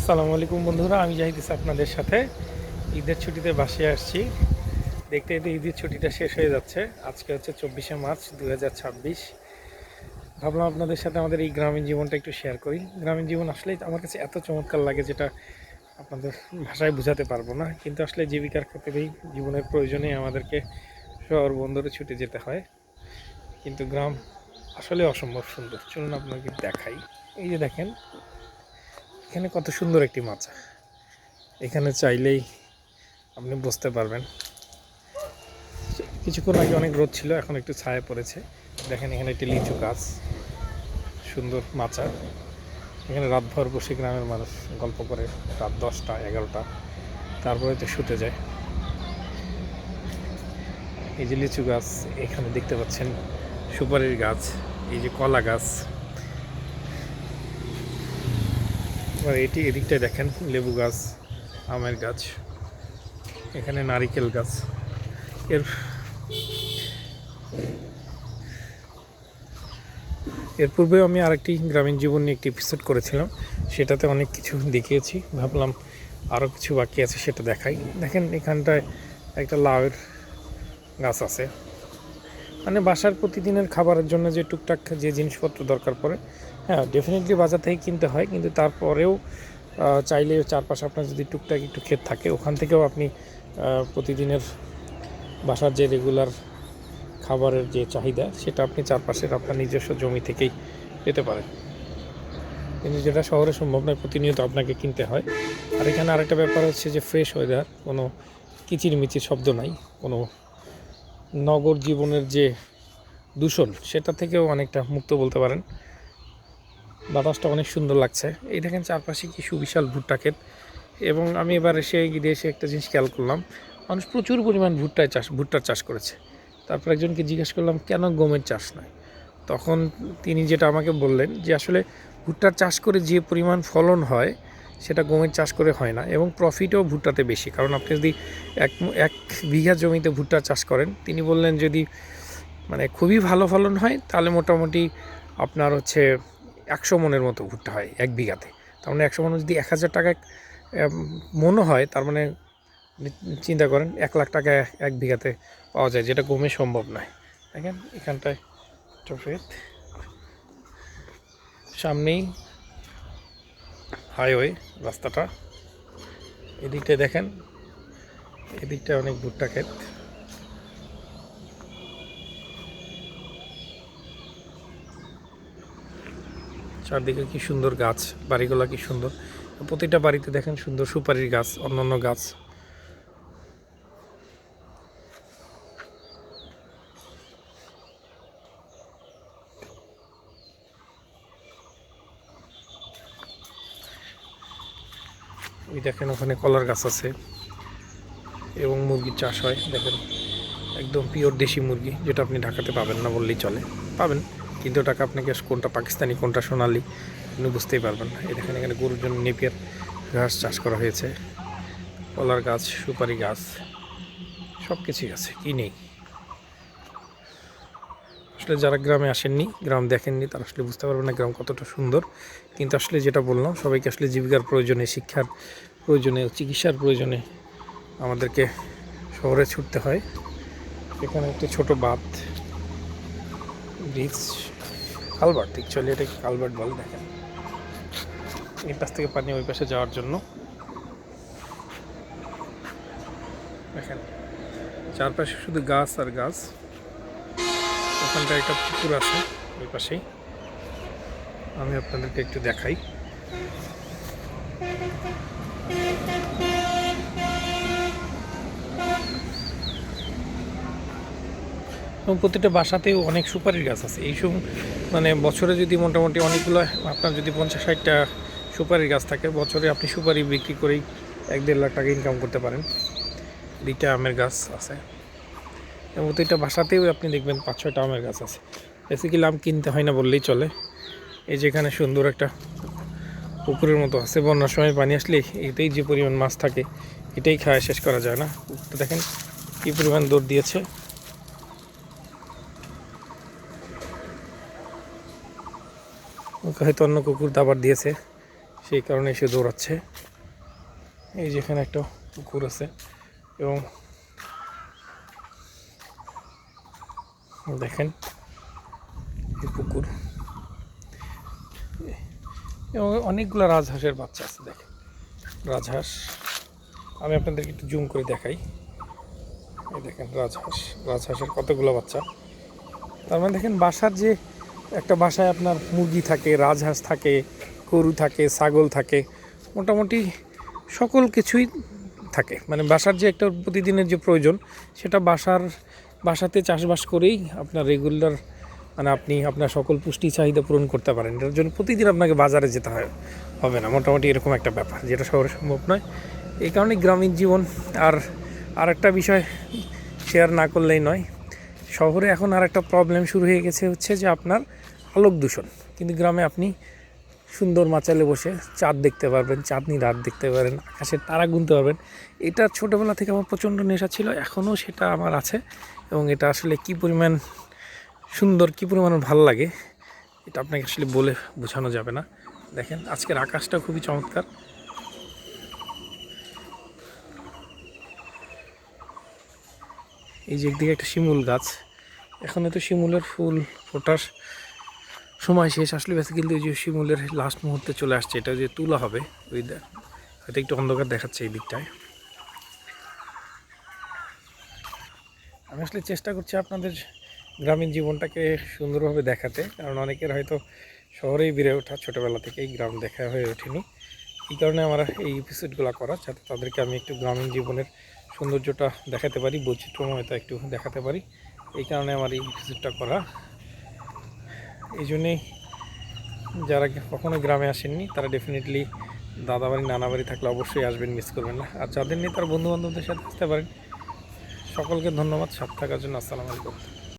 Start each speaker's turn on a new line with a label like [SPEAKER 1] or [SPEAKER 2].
[SPEAKER 1] আসসালামু আলাইকুম বন্ধুরা, আমি জাহিদ আপনাদের সাথে ঈদের ছুটিতে বাসায় আসছি। দেখতে দেখতে ঈদের ছুটিটা শেষ হয়ে যাচ্ছে। আজকে হচ্ছে 24শে মার্চ 2026। ভাবলাম আপনাদের সাথে আমাদের এই গ্রামীণ জীবনটা একটু শেয়ার করি। গ্রামীণ জীবন আসলেই আমার কাছে এত চমৎকার লাগে, যেটা আপনাদের ভাষায় বোঝাতে পারবো না। কিন্তু আসলে জীবিকার ক্ষেত্রেই জীবনের প্রয়োজনে আমাদেরকে শহর বন্দরে ছুটে যেতে হয়। কিন্তু গ্রাম আসলে অসম্ভব সুন্দর। চলুন আপনাকে দেখাই। এই যে দেখেন, এখানে কত সুন্দর একটি মাচা। এখানে চাইলেই আপনি বুঝতে পারবেন। কিছুক্ষণ আগে অনেক রোদ ছিল, এখন একটু ছায়া পড়েছে। দেখেন এখানে একটি লিচু গাছ, সুন্দর মাচা। এখানে রাতভর বসে গ্রামের মানুষ গল্প করে, রাত 10টা 11টা, তারপরে তো শুতে যায়। এই যে লিচু গাছ, এখানে দেখতে পাচ্ছেন সুপারির গাছ, এই যে কলা গাছ। এবার এদিকটায় দেখেন লেবু গাছ, আমের গাছ, এখানে নারিকেল গাছ। এর এর পূর্বেও আমি আরেকটি গ্রামীণ জীবন নিয়ে একটি এপিসোড করেছিলাম, সেটাতে অনেক কিছু দেখিয়েছি। ভাবলাম আরও কিছু বাকি আছে, সেটা দেখাই। দেখেন এখানটায় একটা লাউয়ের গাছ আছে। মানে বাসার প্রতিদিনের খাবারের জন্য যে টুকটাক যে জিনিসপত্র দরকার পড়ে, হ্যাঁ ডেফিনেটলি বাজার থেকে কিনতে হয়, কিন্তু তারপরেও চাইলে চারপাশে আপনার যদি টুকটাক একটু ক্ষেত থাকে, ওখান থেকেও আপনি প্রতিদিনের বাসার যে রেগুলার খাবারের যে চাহিদা, সেটা আপনি চারপাশের আপনার নিজস্ব জমি থেকেই পেতে পারেন। কিন্তু যেটা শহরে সম্ভব নয়, প্রতিনিয়ত আপনাকে কিনতে হয়। আর এখানে আরেকটা ব্যাপার হচ্ছে যে ফ্রেশ ওয়েদার, কোনো কিচিরমিচির শব্দ নাই, কোনো নগর জীবনের যে দূষণ, সেটা থেকেও অনেকটা মুক্ত বলতে পারেন। বাতাসটা অনেক সুন্দর লাগছে। এই দেখেন চারপাশে কি সুবিশাল ভুট্টা ক্ষেত। এবং আমি এবার এসে একটা জিনিস খেয়াল করলাম, মানুষ প্রচুর পরিমাণ ভুট্টার চাষ করেছে। তারপর একজনকে জিজ্ঞেস করলাম কেন গমের চাষ নয়। তখন তিনি যেটা আমাকে বললেন যে আসলে ভুট্টার চাষ করে যে পরিমাণ ফলন হয়, সেটা গমের চাষ করে হয় না, এবং প্রফিটও ভুট্টাতে বেশি। কারণ আপনি যদি এক বিঘা জমিতে ভুট্টা চাষ করেন, তিনি বললেন যদি মানে খুবই ভালো ফলন হয়, তাহলে মোটামুটি আপনার হচ্ছে 100 মনের মতো ভুট্টা হয় এক বিঘাতে। তার মানে 100 মন যদি 1000 টাকায় মনও হয়, তার মানে চিন্তা করেন 1 লাখ টাকা এক বিঘাতে পাওয়া যায়, যেটা গমে সম্ভব নয়। দেখেন এখানটায় সামনেই হাইওয়ে রাস্তাটা। এদিকটায় দেখেন, এদিকটায় অনেক ভুট্টা ক্ষেত। চারদিকে কি সুন্দর গাছ, বাড়িগুলো কি সুন্দর। প্রতিটা বাড়িতে দেখেন সুন্দর সুপারির গাছ, অন্যান্য গাছ। এই দেখেন ওখানে কলার গাছ আছে, এবং মুরগির চাষ হয়। দেখেন একদম পিওর দেশি মুরগি, যেটা আপনি ঢাকাতে পাবেন না বললেই চলে। পাবেন, কিন্তু ওটাকে আপনাকে কোনটা পাকিস্তানি কোনটা সোনালি আপনি বুঝতেই পারবেন না। এই দেখেন এখানে গরুর জন্য নেপিয়ার ঘাস চাষ করা হয়েছে। কলার গাছ, সুপারি গাছ, সব কিছুই আছে, কি নেই। আসলে যারা গ্রামে আসেননি, গ্রাম দেখেননি, তারা আসলে বুঝতে পারবেন না গ্রাম কতটা সুন্দর। কিন্তু আসলে যেটা বললাম, সবাইকে আসলে জীবিকার প্রয়োজনে, শিক্ষার প্রয়োজনে, চিকিৎসার প্রয়োজনে আমাদেরকে শহরে ছুটতে হয়। এখানে একটি ছোট বাঁধ, ব্রিজ, কালভার্ট, অ্যাকচুয়ালি এটাকে কালভার্ট বলে। দেখেন এই পাশ থেকে পানি ওই পাশে যাওয়ার জন্য। দেখেন চারপাশে শুধু গাছ আর গাছ। ওখানটা একটা পুকুর আছে ওই পাশেই, আমি আপনাদেরকে একটু দেখাই। এবং প্রতিটা বাসাতেও অনেক সুপারির গাছ আছে। এইসব মানে বছরে যদি মোটামুটি অনেকগুলো, আপনার যদি 50-60টা সুপারির গাছ থাকে, বছরে আপনি সুপারি বিক্রি করেই 1-1.5 লাখ টাকা ইনকাম করতে পারেন। 2টা আমের গাছ আছে, এবং প্রতিটা বাসাতেও আপনি দেখবেন 5-6টা আমের গাছ আছে। বেসিক্যালি আম কিনতে হয় না বললেই চলে। এই যেখানে সুন্দর একটা পুকুরের মতো আছে, বন্যার সময় পানি আসলে এতেই যে পরিমাণ মাছ থাকে, এটাই খাওয়া শেষ করা যায় না। তো দেখেন কী পরিমাণ দৌড় দিয়েছে। ওকে হয়তো অন্য কুকুর দাবার দিয়েছে, সেই কারণে এসে দৌড়াচ্ছে। এই যেখানে একটা পুকুর আছে এবং দেখেন এই পুকুর এবং অনেকগুলো রাজহাঁসের বাচ্চা আছে। দেখেন রাজহাঁস, আমি আপনাদেরকে একটু জুম করে দেখাই। এই দেখেন রাজহাঁসের কতগুলো বাচ্চা। তার মানে দেখেন বাসার যে একটা বাসায় আপনার মুরগি থাকে, রাজহাঁস থাকে, গরু থাকে, ছাগল থাকে, মোটামুটি সকল কিছুই থাকে। মানে বাসার যে একটা প্রতিদিনের যে প্রয়োজন সেটা বাসাতে চাষবাস করেই আপনার রেগুলার মানে আপনি আপনার সকল পুষ্টি চাহিদা পূরণ করতে পারেন। এটার জন্য প্রতিদিন আপনাকে বাজারে যেতে হবে না, মোটামুটি এরকম একটা ব্যাপার, যেটা শহরে সম্ভব নয়। এই কারণে গ্রামীণ জীবন। আর একটা বিষয় শেয়ার না করলেই নয়, শহরে এখন আর একটা প্রবলেম শুরু হয়ে গেছে, হচ্ছে যে আপনার আলোক দূষণ। কিন্তু গ্রামে আপনি সুন্দর মাচালে বসে চাঁদ দেখতে পারবেন, চাঁদনি রাত দেখতে পারেন, আকাশের তারা গুনতে পারবেন। এটা ছোটোবেলা থেকে আমার প্রচণ্ড নেশা ছিল, এখনও সেটা আমার আছে। এবং এটা আসলে কী পরিমাণ সুন্দর, কী পরিমাণ ভালো লাগে, এটা আপনাকে আসলে বলে বোঝানো যাবে না। দেখেন আজকের আকাশটা খুবই চমৎকার। এই যে একদিকে একটা শিমুল গাছ, এখন তো শিমুলের ফুল ফোটার সময় শেষ আসলে বেসিক্যালি ওই যে শিমুলের লাস্ট মুহূর্তে চলে আসছে, এটা যে তুলা হবে। ওই হয়তো একটু অন্ধকার দেখাচ্ছে এই দিকটায়। আমি আসলে চেষ্টা করছি আপনাদের গ্রামীণ জীবনটাকে সুন্দরভাবে দেখাতে, কারণ অনেকের হয়তো শহরেই বেড়ে ওঠা, ছোটোবেলা থেকেই গ্রাম দেখা হয়ে ওঠেনি। এই কারণে আমার এই এপিসোডগুলো করা, যাতে তাদেরকে আমি একটু গ্রামীণ জীবনের সৌন্দর্যটা দেখাতে পারি, বৈচিত্র্যময়তা একটু দেখাতে পারি। এই কারণে আমার এই এপিসোডটা করা। এই জন্যেই যারা কখনো গ্রামে আসেননি তারা ডেফিনেটলি দাদাবাড়ি নানাবাড়ি থাকলে অবশ্যই আসবেন, মিস করবেন না। আর যাদের নেই তারা বন্ধুবান্ধবদের সাথে আসতে পারেন। সকলকে ধন্যবাদ সাথে থাকার জন্য। আসসালামু আলাইকুম।